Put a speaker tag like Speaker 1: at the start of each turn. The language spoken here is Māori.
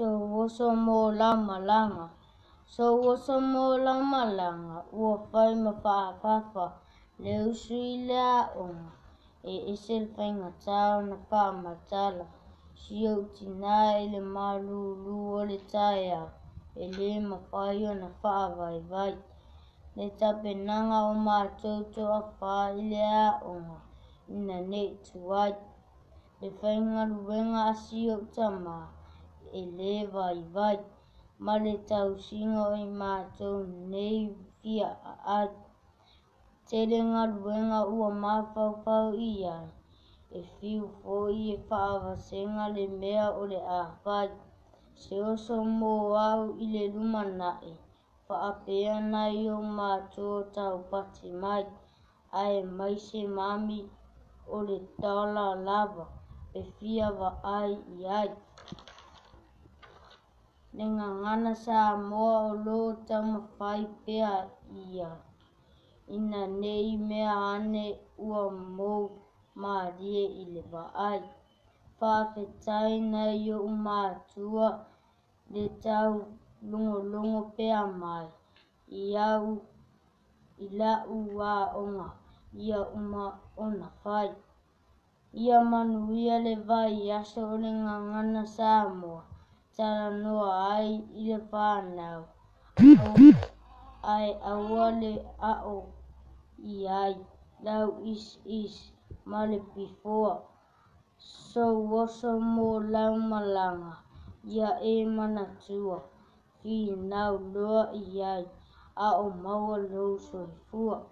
Speaker 1: woso mo lamalanga. So woso mo lamalanga. Ua whai ma whaakafa. Leu sui lea onga. Esel whainga tau na whaamatala. Sio tina le malulu o le taia. Le ma whai o na whaavai vai. Le tapenanga o mātou toa wha lea onga. Ina nei tuai. Le whainga luenga asio tama. Le vai vai. Ma le tau singa o i mātou nei fia ai. Te renga luenga ua mawhauwhau ia. Whiu fōi whaawasenga le mea o le āwhai. Se oso mō au i le lumanai. Whaapea nai o mātou tau pati mai. Ai mai se mami o le tala lava. Fia wa ai i ai. Nenga ngana sa moa o lo tama whai pea ia. Ina nei mea ane ua mou maarie i le wa ai. Whawhetai nei o mātua le tau lungo pea mai. I lau wā onga. Ia uma ona whai. Ia manuia le vai aso o le ngangana Samoa. Tara noa ai i le whānau. Ai aua le ao i ai. Lau is ma le before. So woso mo lau malanga. Ia manatua. Fi nau loa i ai. A o maua lau soifua.